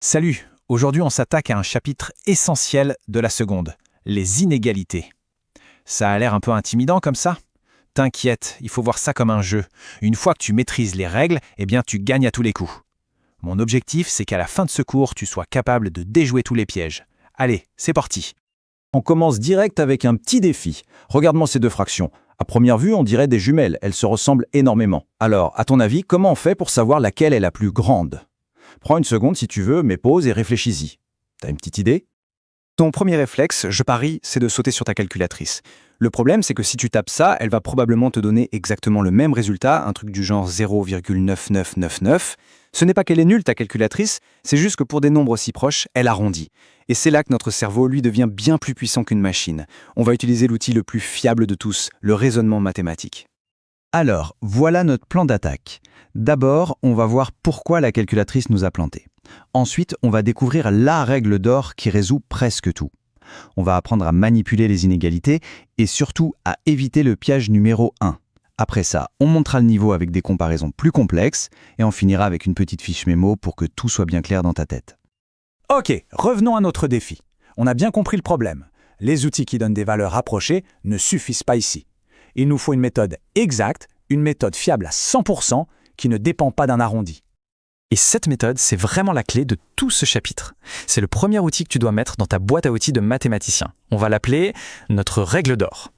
Salut, aujourd'hui on s'attaque à un chapitre essentiel de la seconde, les inégalités. Ça a l'air un peu intimidant comme ça? T'inquiète, il faut voir ça comme un jeu. Une fois que tu maîtrises les règles, eh bien tu gagnes à tous les coups. Mon objectif, c'est qu'à la fin de ce cours, tu sois capable de déjouer tous les pièges. Allez, c'est parti. On commence direct avec un petit défi. Regarde-moi ces deux fractions. À première vue, on dirait des jumelles, elles se ressemblent énormément. Alors, à ton avis, comment on fait pour savoir laquelle est la plus grande? Prends une seconde si tu veux, mais pause et réfléchis-y. T'as une petite idée? Ton premier réflexe, je parie, c'est de sauter sur ta calculatrice. Le problème, c'est que si tu tapes ça, elle va probablement te donner exactement le même résultat, un truc du genre 0,9999. Ce n'est pas qu'elle est nulle, ta calculatrice, c'est juste que pour des nombres si proches, elle arrondit. Et c'est là que notre cerveau, lui, devient bien plus puissant qu'une machine. On va utiliser l'outil le plus fiable de tous, le raisonnement mathématique. Alors, voilà notre plan d'attaque. D'abord, on va voir pourquoi la calculatrice nous a plantés. Ensuite, on va découvrir la règle d'or qui résout presque tout. On va apprendre à manipuler les inégalités et surtout à éviter le piège numéro 1. Après ça, on montera le niveau avec des comparaisons plus complexes et on finira avec une petite fiche mémo pour que tout soit bien clair dans ta tête. Ok, revenons à notre défi. On a bien compris le problème. Les outils qui donnent des valeurs approchées ne suffisent pas ici. Il nous faut une méthode exacte, une méthode fiable à 100%, qui ne dépend pas d'un arrondi. Et cette méthode, c'est vraiment la clé de tout ce chapitre. C'est le premier outil que tu dois mettre dans ta boîte à outils de mathématicien. On va l'appeler notre règle d'or.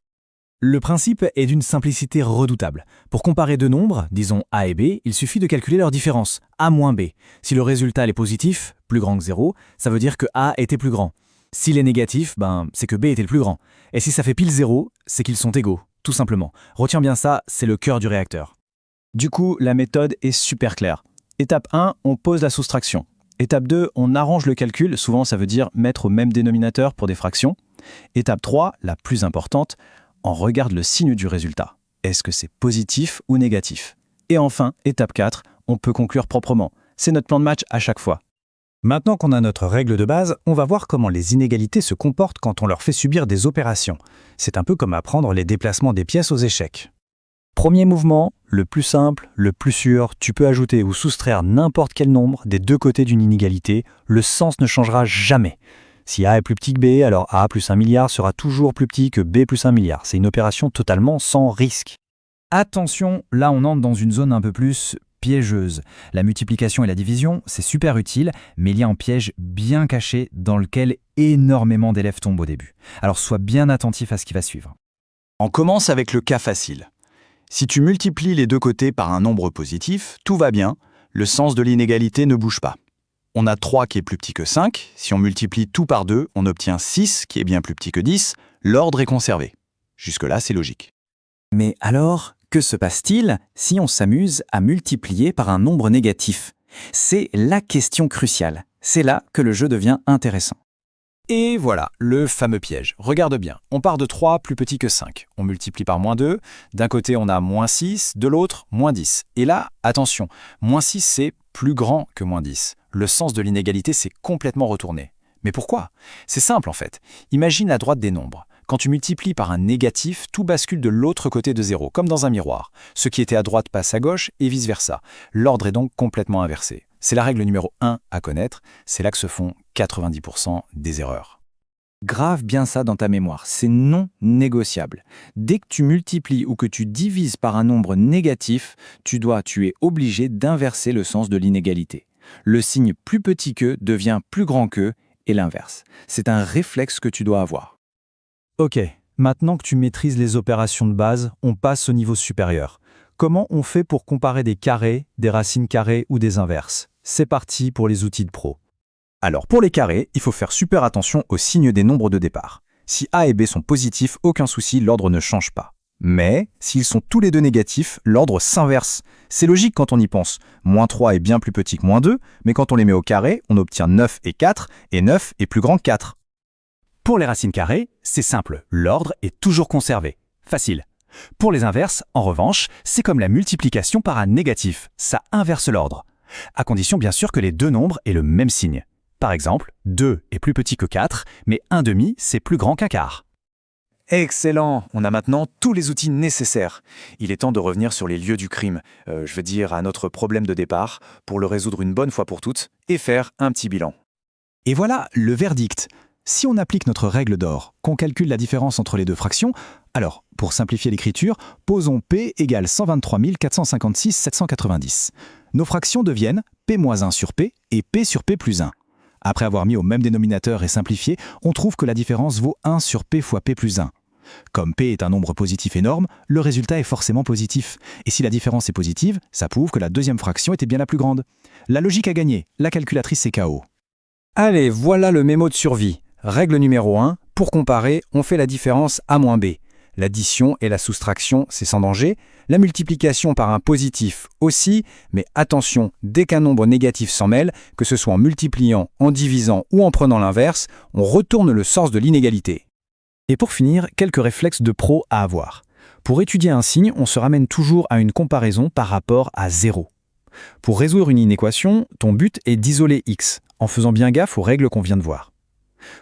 Le principe est d'une simplicité redoutable. Pour comparer deux nombres, disons A et B, il suffit de calculer leur différence, A moins B. Si le résultat est positif, plus grand que 0, ça veut dire que A était plus grand. S'il est négatif, c'est que B était le plus grand. Et si ça fait pile 0, c'est qu'ils sont égaux, tout simplement. Retiens bien ça, c'est le cœur du réacteur. Du coup, la méthode est super claire. Étape 1, on pose la soustraction. Étape 2, on arrange le calcul, souvent ça veut dire mettre au même dénominateur pour des fractions. Étape 3, la plus importante, on regarde le signe du résultat. Est-ce que c'est positif ou négatif? Et enfin, étape 4, on peut conclure proprement. C'est notre plan de match à chaque fois. Maintenant qu'on a notre règle de base, on va voir comment les inégalités se comportent quand on leur fait subir des opérations. C'est un peu comme apprendre les déplacements des pièces aux échecs. Premier mouvement, le plus simple, le plus sûr, tu peux ajouter ou soustraire n'importe quel nombre des deux côtés d'une inégalité, le sens ne changera jamais. Si A est plus petit que B, alors A plus 1 milliard sera toujours plus petit que B plus 1 milliard. C'est une opération totalement sans risque. Attention, là on entre dans une zone un peu plus piégeuse. La multiplication et la division, c'est super utile, mais il y a un piège bien caché dans lequel énormément d'élèves tombent au début. Alors sois bien attentif à ce qui va suivre. On commence avec le cas facile. Si tu multiplies les deux côtés par un nombre positif, tout va bien, le sens de l'inégalité ne bouge pas. On a 3 qui est plus petit que 5, si on multiplie tout par 2, on obtient 6 qui est bien plus petit que 10, l'ordre est conservé. Jusque-là, c'est logique. Mais alors, que se passe-t-il si on s'amuse à multiplier par un nombre négatif? C'est la question cruciale. C'est là que le jeu devient intéressant. Et voilà, le fameux piège. Regarde bien, on part de 3 plus petit que 5. On multiplie par moins 2. D'un côté, on a moins 6, de l'autre, moins 10. Et là, attention, moins 6, c'est plus grand que moins 10. Le sens de l'inégalité s'est complètement retourné. Mais pourquoi? C'est simple en fait. Imagine la droite des nombres. Quand tu multiplies par un négatif, tout bascule de l'autre côté de 0, comme dans un miroir. Ce qui était à droite passe à gauche et vice-versa. L'ordre est donc complètement inversé. C'est la règle numéro 1 à connaître. C'est là que se font 90% des erreurs. Grave bien ça dans ta mémoire, c'est non négociable. Dès que tu multiplies ou que tu divises par un nombre négatif, tu es obligé d'inverser le sens de l'inégalité. Le signe plus petit que devient plus grand que et l'inverse. C'est un réflexe que tu dois avoir. Ok, maintenant que tu maîtrises les opérations de base, on passe au niveau supérieur. Comment on fait pour comparer des carrés, des racines carrées ou des inverses? C'est parti pour les outils de pro. Alors pour les carrés, il faut faire super attention au signe des nombres de départ. Si A et B sont positifs, aucun souci, l'ordre ne change pas. Mais s'ils sont tous les deux négatifs, l'ordre s'inverse. C'est logique quand on y pense. Moins 3 est bien plus petit que moins 2, mais quand on les met au carré, on obtient 9 et 4, et 9 est plus grand que 4. Pour les racines carrées, c'est simple, l'ordre est toujours conservé. Facile. Pour les inverses, en revanche, c'est comme la multiplication par un négatif, ça inverse l'ordre. À condition bien sûr que les deux nombres aient le même signe. Par exemple, 2 est plus petit que 4, mais 1/2 c'est plus grand qu'un quart. Excellent! On a maintenant tous les outils nécessaires. Il est temps de revenir sur les lieux du crime, je veux dire à notre problème de départ, pour le résoudre une bonne fois pour toutes et faire un petit bilan. Et voilà le verdict. Si on applique notre règle d'or, qu'on calcule la différence entre les deux fractions, alors, pour simplifier l'écriture, posons P égale 123 456 790. Nos fractions deviennent P-1 sur P et P sur P plus 1. Après avoir mis au même dénominateur et simplifié, on trouve que la différence vaut 1 sur P fois P plus 1. Comme P est un nombre positif énorme, le résultat est forcément positif. Et si la différence est positive, ça prouve que la deuxième fraction était bien la plus grande. La logique a gagné, la calculatrice est KO. Allez, voilà le mémo de survie. Règle numéro 1, pour comparer, on fait la différence A moins B. L'addition et la soustraction, c'est sans danger. La multiplication par un positif aussi, mais attention, dès qu'un nombre négatif s'en mêle, que ce soit en multipliant, en divisant ou en prenant l'inverse, on retourne le sens de l'inégalité. Et pour finir, quelques réflexes de pro à avoir. Pour étudier un signe, on se ramène toujours à une comparaison par rapport à 0. Pour résoudre une inéquation, ton but est d'isoler x, en faisant bien gaffe aux règles qu'on vient de voir.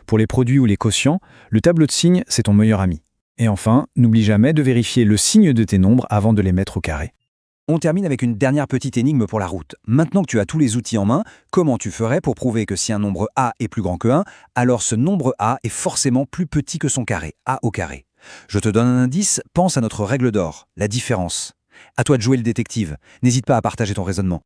Pour les produits ou les quotients, le tableau de signes, c'est ton meilleur ami. Et enfin, n'oublie jamais de vérifier le signe de tes nombres avant de les mettre au carré. On termine avec une dernière petite énigme pour la route. Maintenant que tu as tous les outils en main, comment tu ferais pour prouver que si un nombre A est plus grand que 1, alors ce nombre A est forcément plus petit que son carré, A au carré? Je te donne un indice, pense à notre règle d'or, la différence. À toi de jouer le détective. N'hésite pas à partager ton raisonnement.